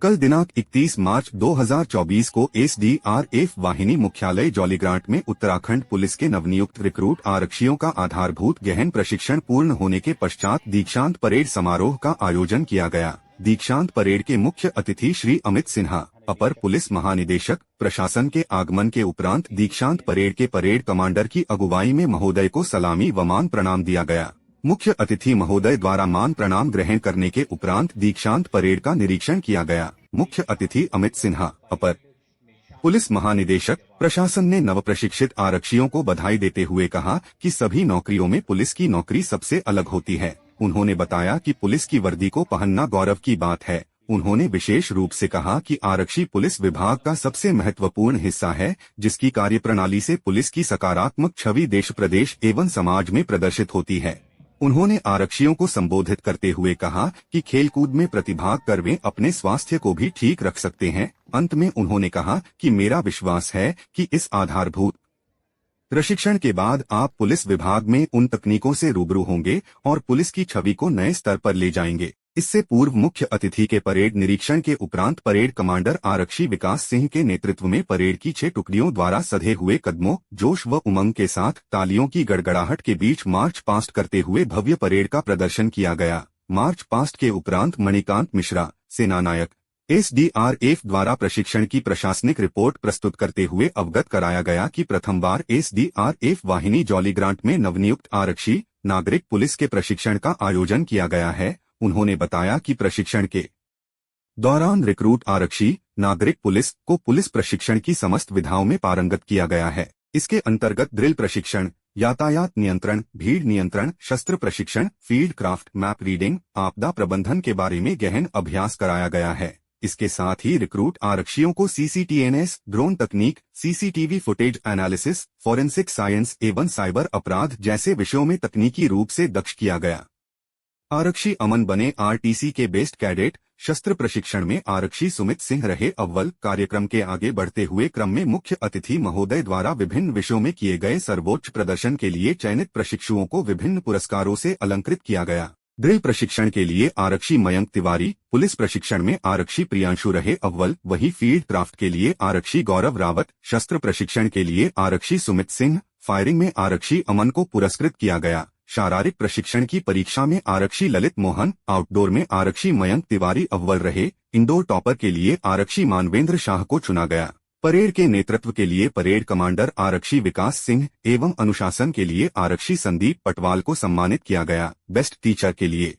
कल दिनांक 31 मार्च 2024 को एसडीआरएफ वाहिनी मुख्यालय जॉलीग्रांट में उत्तराखंड पुलिस के नवनियुक्त रिक्रूट आरक्षियों का आधारभूत गहन प्रशिक्षण पूर्ण होने के पश्चात दीक्षांत परेड समारोह का आयोजन किया गया। दीक्षांत परेड के मुख्य अतिथि श्री अमित सिन्हा, अपर पुलिस महानिदेशक, प्रशासन के आगमन के उपरांत दीक्षांत परेड के परेड कमांडर की अगुवाई में महोदय को सलामी व मान प्रणाम दिया गया। मुख्य अतिथि महोदय द्वारा मान प्रणाम ग्रहण करने के उपरांत दीक्षांत परेड का निरीक्षण किया गया। मुख्य अतिथि अमित सिन्हा, अपर पुलिस महानिदेशक, प्रशासन ने नवप्रशिक्षित आरक्षियों को बधाई देते हुए कहा कि सभी नौकरियों में पुलिस की नौकरी सबसे अलग होती है। उन्होंने बताया कि पुलिस की वर्दी को पहनना गौरव की बात है। उन्होंने विशेष रूप से कहा कि आरक्षी पुलिस विभाग का सबसे महत्वपूर्ण हिस्सा है, जिसकी कार्यप्रणाली से पुलिस की सकारात्मक छवि देश, प्रदेश एवं समाज में प्रदर्शित होती है। उन्होंने आरक्षियों को संबोधित करते हुए कहा कि खेलकूद में प्रतिभाग कर वे अपने स्वास्थ्य को भी ठीक रख सकते हैं। अंत में उन्होंने कहा कि मेरा विश्वास है कि इस आधारभूत प्रशिक्षण के बाद आप पुलिस विभाग में उन तकनीकों से रूबरू होंगे और पुलिस की छवि को नए स्तर पर ले जाएंगे। इससे पूर्व मुख्य अतिथि के परेड निरीक्षण के उपरांत परेड कमांडर आरक्षी विकास सिंह के नेतृत्व में परेड की 6 टुकड़ियों द्वारा सधे हुए कदमों, जोश व उमंग के साथ तालियों की गड़गड़ाहट के बीच मार्च पास्ट करते हुए भव्य परेड का प्रदर्शन किया गया। मार्च पास्ट के उपरांत मणिकांत मिश्रा, सेनानायक, एसडीआरएफ द्वारा प्रशिक्षण की प्रशासनिक रिपोर्ट प्रस्तुत करते हुए अवगत कराया गया कि प्रथम बार एसडीआरएफ वाहिनी जॉलीग्रांट में नवनियुक्त आरक्षी नागरिक पुलिस के प्रशिक्षण का आयोजन किया गया है। उन्होंने बताया कि प्रशिक्षण के दौरान रिक्रूट आरक्षी नागरिक पुलिस को पुलिस प्रशिक्षण की समस्त विधाओं में पारंगत किया गया है। इसके अंतर्गत ड्रिल प्रशिक्षण, यातायात नियंत्रण, भीड़ नियंत्रण, शस्त्र प्रशिक्षण, फील्ड क्राफ्ट, मैप रीडिंग, आपदा प्रबंधन के बारे में गहन अभ्यास कराया गया है। इसके साथ ही रिक्रूट आरक्षियों को सीसीटीएनएस, ड्रोन तकनीक, CCTV footage analysis, forensic science एवं साइबर अपराध जैसे विषयों में तकनीकी रूप से दक्ष किया गया। आरक्षी अमन बने आरटीसी के बेस्ट कैडेट। शस्त्र प्रशिक्षण में आरक्षी सुमित सिंह रहे अव्वल। कार्यक्रम के आगे बढ़ते हुए क्रम में मुख्य अतिथि महोदय द्वारा विभिन्न विषयों में किए गए सर्वोच्च प्रदर्शन के लिए चयनित प्रशिक्षुओं को विभिन्न पुरस्कारों से अलंकृत किया गया। ड्रिल प्रशिक्षण के लिए आरक्षी मयंक तिवारी, पुलिस प्रशिक्षण में आरक्षी प्रियांशु रहे अव्वल, वहीं फील्ड क्राफ्ट के लिए आरक्षी गौरव रावत, शस्त्र प्रशिक्षण के लिए आरक्षी सुमित सिंह, फायरिंग में आरक्षी अमन को पुरस्कृत किया गया। शारीरिक प्रशिक्षण की परीक्षा में आरक्षी ललित मोहन, आउटडोर में आरक्षी मयंक तिवारी अव्वल रहे। इंडोर टॉपर के लिए आरक्षी मानवेंद्र शाह को चुना गया। परेड के नेतृत्व के लिए परेड कमांडर आरक्षी विकास सिंह एवं अनुशासन के लिए आरक्षी संदीप पटवाल को सम्मानित किया गया। बेस्ट टीचर के लिए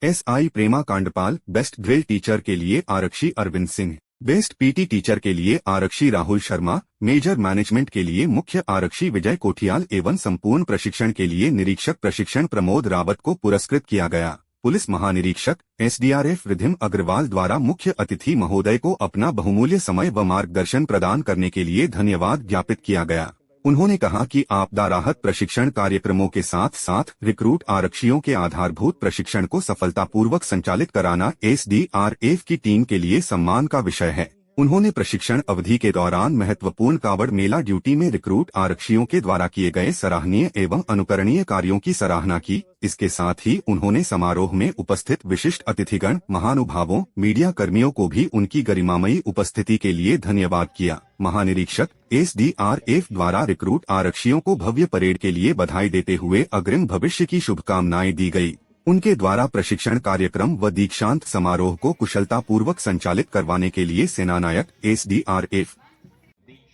SI Prema Kandpal, best drill teacher के लिए आरक्षी Arvind Singh, best PT teacher के लिए आरक्षी राहुल शर्मा, मेजर मैनेजमेंट के लिए मुख्य आरक्षी विजय कोठियाल एवं संपूर्ण प्रशिक्षण के लिए निरीक्षक प्रशिक्षण प्रमोद रावत को पुरस्कृत किया गया। पुलिस महानिरीक्षक एसडीआरएफ रिधिम अग्रवाल द्वारा मुख्य अतिथि महोदय को अपना बहुमूल्य समय व मार्गदर्शन प्रदान करने के लिए धन्यवाद ज्ञापित किया गया। उन्होंने कहा कि आपदा राहत प्रशिक्षण कार्यक्रमों के साथ साथ रिक्रूट आरक्षियों के आधारभूत प्रशिक्षण को सफलतापूर्वक संचालित कराना एसडीआरएफ की टीम के लिए सम्मान का विषय है। उन्होंने प्रशिक्षण अवधि के दौरान महत्वपूर्ण कावड़ मेला ड्यूटी में रिक्रूट आरक्षियों के द्वारा किए गए सराहनीय एवं अनुकरणीय कार्यों की सराहना की। इसके साथ ही उन्होंने समारोह में उपस्थित विशिष्ट अतिथिगण, महानुभावों, मीडिया कर्मियों को भी उनकी गरिमामयी उपस्थिति के लिए धन्यवाद किया। महानिरीक्षक एसडीआरएफ द्वारा रिक्रूट आरक्षियों को भव्य परेड के लिए बधाई देते हुए अग्रिम भविष्य की शुभकामनाएं दी गई। उनके द्वारा प्रशिक्षण कार्यक्रम व दीक्षांत समारोह को कुशलतापूर्वक संचालित करवाने के लिए सेनानायक, एसडीआरएफ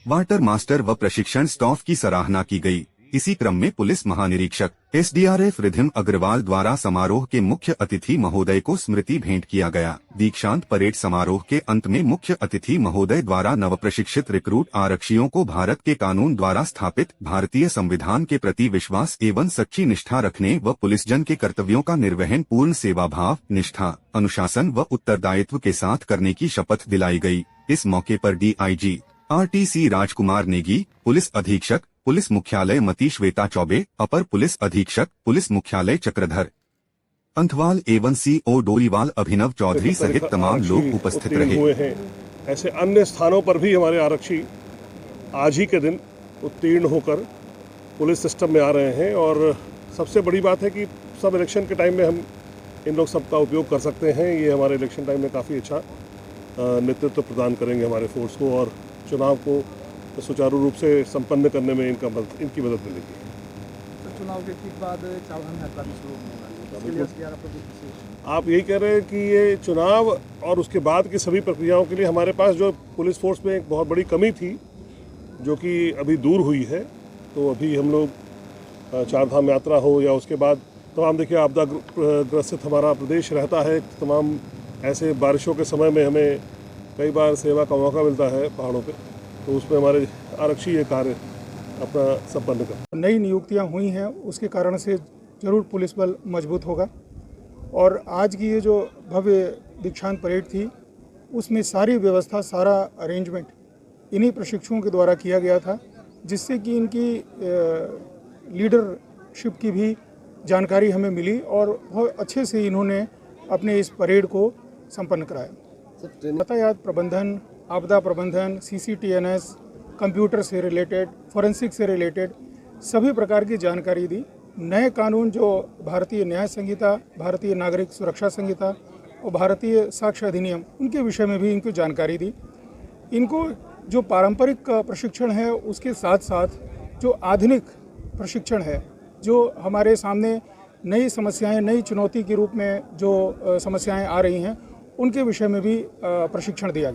वाटर मास्टर व प्रशिक्षण स्टाफ की सराहना की गई। इसी क्रम में पुलिस महानिरीक्षक एसडीआरएफ रिधिम अग्रवाल द्वारा समारोह के मुख्य अतिथि महोदय को स्मृति भेंट किया गया। दीक्षांत परेड समारोह के अंत में मुख्य अतिथि महोदय द्वारा नवप्रशिक्षित रिक्रूट आरक्षियों को भारत के कानून द्वारा स्थापित भारतीय संविधान के प्रति विश्वास एवं सच्ची निष्ठा रखने व पुलिसजन के कर्तव्यों का निर्वहन पूर्ण सेवा भाव, निष्ठा, अनुशासन व उत्तरदायित्व के साथ करने की शपथ दिलाई गई। इस मौके पर डीआईजी आरटीसी राजकुमार नेगी, पुलिस अधीक्षक पुलिस मुख्यालय मती श्वेता चौबे, अपर पुलिस अधीक्षक पुलिस मुख्यालय चक्रधर अंथवाल एवं सीओ डोरीवाल अभिनव चौधरी सहित तमाम लोग उपस्थित रहे। ऐसे अन्य स्थानों पर भी हमारे आरक्षी आज ही के दिन उत्तीर्ण होकर पुलिस सिस्टम में आ रहे हैं और सबसे बड़ी बात है कि सब इलेक्शन के टाइम में हम इन लोग सबका उपयोग कर सकते हैं। ये हमारे इलेक्शन टाइम में काफ़ी अच्छा नेतृत्व प्रदान करेंगे हमारे फोर्स को और चुनाव को सुचारू रूप से संपन्न करने में इनकी मदद मिलेगी। तो चुनाव के ठीक बाद चावधाम यात्रा भी शुरू होने वाली है, इसके लिए 11 फरवरी से आप यही कह रहे हैं कि ये चुनाव और उसके बाद की सभी प्रक्रियाओं के लिए हमारे पास जो पुलिस फोर्स में एक बहुत बड़ी कमी थी जो कि अभी दूर हुई है, तो अभी हम लोग चारधाम यात्रा हो या उसके बाद तमाम देखिए आपदा ग्रसित हमारा प्रदेश रहता है, तमाम ऐसे बारिशों के समय में हमें कई बार सेवा का मौका मिलता है पहाड़ों पे, तो उसमें हमारे आरक्षी ये कार्य अपना संपन्न कर। नई नियुक्तियां हुई हैं, उसके कारण से जरूर पुलिस बल मजबूत होगा। और आज की ये जो भव्य दीक्षांत परेड थी उसमें सारी व्यवस्था, सारा अरेंजमेंट इन्हीं प्रशिक्षुओं के द्वारा किया गया था, जिससे कि इनकी लीडरशिप की भी जानकारी हमें मिली और बहुत अच्छे से इन्होंने अपने इस परेड को संपन्न कराया। यातायात प्रबंधन, आपदा प्रबंधन, CCTNS, कंप्यूटर से रिलेटेड, फॉरेंसिक से रिलेटेड सभी प्रकार की जानकारी दी। नए कानून जो भारतीय न्याय संहिता, भारतीय नागरिक सुरक्षा संहिता और भारतीय साक्ष्य अधिनियम, उनके विषय में भी इनको जानकारी दी। इनको जो पारंपरिक प्रशिक्षण है उसके साथ साथ जो आधुनिक प्रशिक्षण है, जो हमारे सामने नई समस्याएं, नई चुनौती के रूप में जो समस्याएं आ रही हैं, उनके विषय में भी प्रशिक्षण दिया गया।